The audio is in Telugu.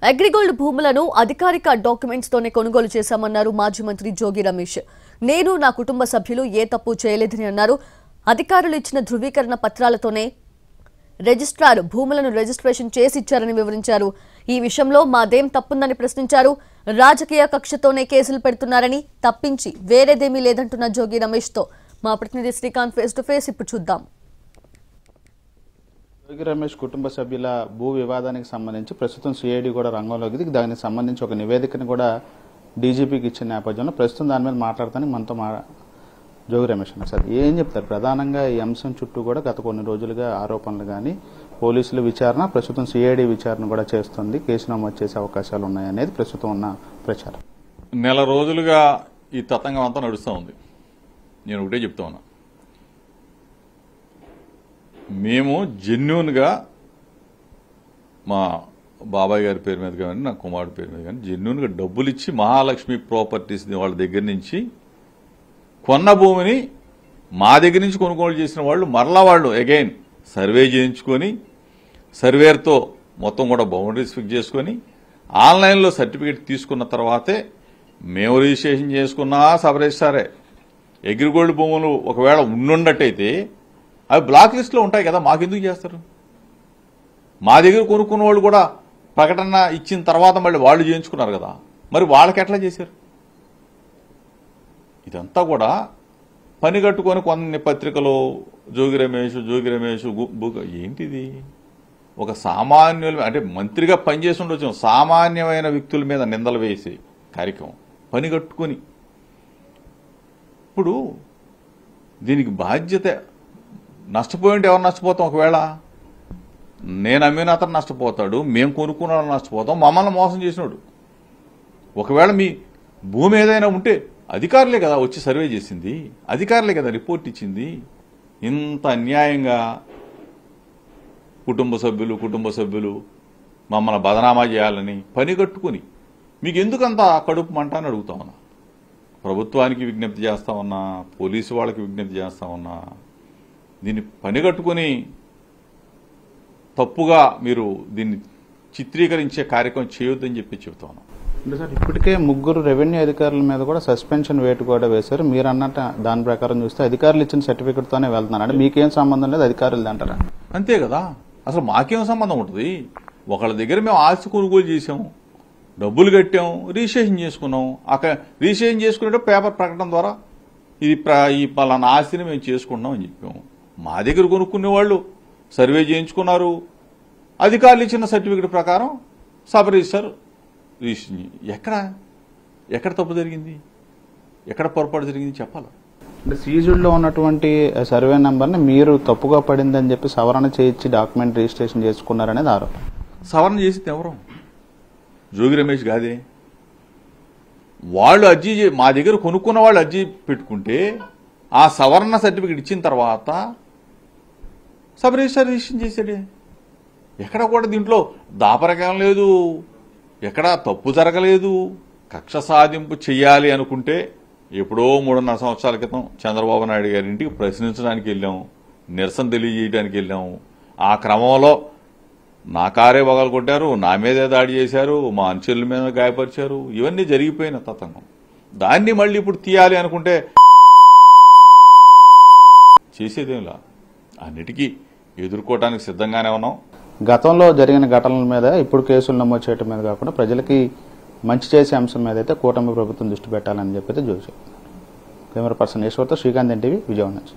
అగ్రిగోల్డ్ భూములను అధికారిక డాక్యుమెంట్స్ తోనే కొనుగోలు చేశామన్నారు మాజీ మంత్రి జోగి రమేష్. నేను నా కుటుంబ సభ్యులు ఏ తప్పు చేయలేదని అన్నారు. అధికారులు ఇచ్చిన ధృవీకరణ పత్రాలతోనే రిజిస్ట్రార్ భూములను రిజిస్ట్రేషన్ చేసి ఇచ్చారని వివరించారు. ఈ విషయంలో మాదేం తప్పుందని ప్రశ్నించారు. రాజకీయ కక్షతోనే కేసులు పెడుతున్నారని, తప్పించి వేరేదేమీ లేదంటున్న జోగి రమేష్ తో మా ప్రతినిధి శ్రీకాంత్ ఫేస్ టు ఫేస్ ఇప్పుడు చూద్దాం. జోగి రమేష్ కుటుంబ సభ్యుల భూ వివాదానికి సంబంధించి ప్రస్తుతం సిఐడి కూడా రంగంలోకి దిగి దానికి సంబంధించి ఒక నివేదికను కూడా డీజీపీకి ఇచ్చిన నేపథ్యంలో ప్రస్తుతం దాని మీద మాట్లాడతానికి మనతో జోగి రమేష్ అన్నారు. సార్, ఏం చెప్తారు? ప్రధానంగా ఈ అంశం చుట్టూ కూడా గత కొన్ని రోజులుగా ఆరోపణలు కానీ పోలీసుల విచారణ, ప్రస్తుతం సిఐడి విచారణ కూడా చేస్తుంది, కేసు నమోదు చేసే అవకాశాలు ఉన్నాయనేది ప్రస్తుతం ఉన్న ప్రచారం. నెల రోజులుగా ఈ తతంగం అంతా నడుస్తూ ఉంది. నేను ఒకటే చెప్తా ఉన్నా, మేము జెన్యూన్గా మా బాబాయ్ గారి పేరు మీద కానీ నా కుమారుడి పేరు మీద కానీ జెన్యూన్గా డబ్బులు ఇచ్చి మహాలక్ష్మి ప్రాపర్టీస్ వాళ్ళ దగ్గర నుంచి కొన్న భూమిని మా దగ్గర నుంచి కొనుగోలు చేసిన వాళ్ళు మరలా వాళ్ళు అగైన్ సర్వే చేయించుకొని సర్వేర్తో మొత్తం కూడా బౌండరీస్ ఫిక్స్ చేసుకొని ఆన్లైన్లో సర్టిఫికేట్ తీసుకున్న తర్వాతే మేము రిజిస్ట్రేషన్ చేసుకున్నా సబ్ రిజిస్ట్రారే. అగ్రిగోల్డ్ భూములు ఒకవేళ ఉండున్నట్టయితే అవి బ్లాక్ లిస్ట్లో ఉంటాయి కదా, మాకెందుకు చేస్తారు? మా దగ్గర కొనుక్కున్న వాళ్ళు కూడా ప్రకటన ఇచ్చిన తర్వాత మళ్ళీ వాళ్ళు చేయించుకున్నారు కదా, మరి వాళ్ళకి ఎట్లా చేశారు? ఇదంతా కూడా పని కట్టుకొని కొన్ని పత్రికలు జోగి రమేష్ ఏంటిది? ఒక సామాన్యులు అంటే మంత్రిగా పనిచేసి ఉండొచ్చు, సామాన్యమైన వ్యక్తుల మీద నిందలు వేసే కార్యక్రమం పని కట్టుకొని. ఇప్పుడు దీనికి బాధ్యత నష్టపోయింటే ఎవరు నష్టపోతాం? ఒకవేళ నేను అమ్మిన అతను నష్టపోతాడు, మేము కొనుక్కున్న వాళ్ళు నష్టపోతాం, మమ్మల్ని మోసం చేసినాడు. ఒకవేళ మీ భూమి ఏదైనా ఉంటే అధికారులే కదా వచ్చి సర్వే చేసింది, అధికారులే కదా రిపోర్ట్ ఇచ్చింది. ఇంత అన్యాయంగా కుటుంబ సభ్యులు మమ్మల్ని బదనామా చేయాలని పని కట్టుకుని మీకు ఎందుకంత కడుపు మంట అని అడుగుతా ఉన్నా. ప్రభుత్వానికి విజ్ఞప్తి చేస్తా ఉన్నా, పోలీసు వాళ్ళకి విజ్ఞప్తి చేస్తా ఉన్నా, దీన్ని పని కట్టుకుని తప్పుగా మీరు దీన్ని చిత్రీకరించే కార్యక్రమం చేయొద్దని చెప్పి చెబుతా ఉన్నాం. అంటే సార్, ఇప్పటికే 3 రెవెన్యూ అధికారుల మీద కూడా సస్పెన్షన్ వేటు కూడా వేశారు. మీరు అన్నట్టు దాని ప్రకారం చూస్తే అధికారులు ఇచ్చిన సర్టిఫికెట్తోనే వెళ్తున్నారు. అంటే మీకేం సంబంధం లేదు, అధికారులు అంటారా? అంతే కదా, అసలు మాకేం సంబంధం ఉంటుంది? ఒకళ్ళ దగ్గర మేము ఆస్తి కొనుగోలు చేసాము, డబ్బులు కట్టాము, రిజిస్ట్రేషన్ చేసుకున్నాం. అక్కడ రిజిస్ట్రేషన్ చేసుకునేటప్పుడు పేపర్ ప్రకటన ద్వారా ఈ పలానా ఆస్తిని మేము చేసుకున్నాం అని చెప్పాము. మా దగ్గర కొనుక్కునే వాళ్ళు సర్వే చేయించుకున్నారు, అధికారులు ఇచ్చిన సర్టిఫికెట్ ప్రకారం సబ్ రిజిస్టర్ రిజిస్ట్రేషన్. ఎక్కడ తప్పు జరిగింది, ఎక్కడ పొరపాటు జరిగింది చెప్పాలి. అంటే సీజుడ్లో ఉన్నటువంటి సర్వే నెంబర్ని మీరు తప్పుగా పడిందని చెప్పి సవరణ చేయించి డాక్యుమెంట్ రిజిస్ట్రేషన్ చేసుకున్నారనేది ఆరోపణ. సవరణ చేసింది ఎవరు? జోగి రమేష్ కాదే. వాళ్ళు అర్జీ మా దగ్గర కొనుక్కున్న వాళ్ళు అర్జీ పెట్టుకుంటే ఆ సవరణ సర్టిఫికెట్ ఇచ్చిన తర్వాత సబ్ రిజిస్ట్రేషన్ చేశాడే. ఎక్కడ కూడా దీంట్లో దాపరకం లేదు, ఎక్కడా తప్పు జరగలేదు. కక్ష సాధింపు చెయ్యాలి అనుకుంటే ఎప్పుడో 3.5 సంవత్సరాల క్రితం చంద్రబాబు నాయుడు గారి ఇంటికి ప్రశ్నించడానికి వెళ్ళాము, నిరసన తెలియజేయడానికి వెళ్ళాము. ఆ క్రమంలో నా కారే పగలు కొట్టారు, నా మీదే దాడి చేశారు, మా అనుచరుల మీద గాయపరిచారు. ఇవన్నీ జరిగిపోయిన తతంగం. దాన్ని మళ్ళీ ఇప్పుడు తీయాలి అనుకుంటే చేసేదేమిలా, అన్నిటికీ ఎదుర్కోవటానికి సిద్ధంగానే ఉన్నాం. గతంలో జరిగిన ఘటనల మీద ఇప్పుడు కేసులు నమోదు చేయడం మీద కాకుండా ప్రజలకి మంచి చేసే అంశం మీద అయితే కూటమి ప్రభుత్వం దృష్టి పెట్టాలని చెప్పి జోగి. కెమెరా పర్సన్ ఈశ్వర్తో శ్రీకాంత్, ఎన్టీవీ, విజయవాడ నుంచి.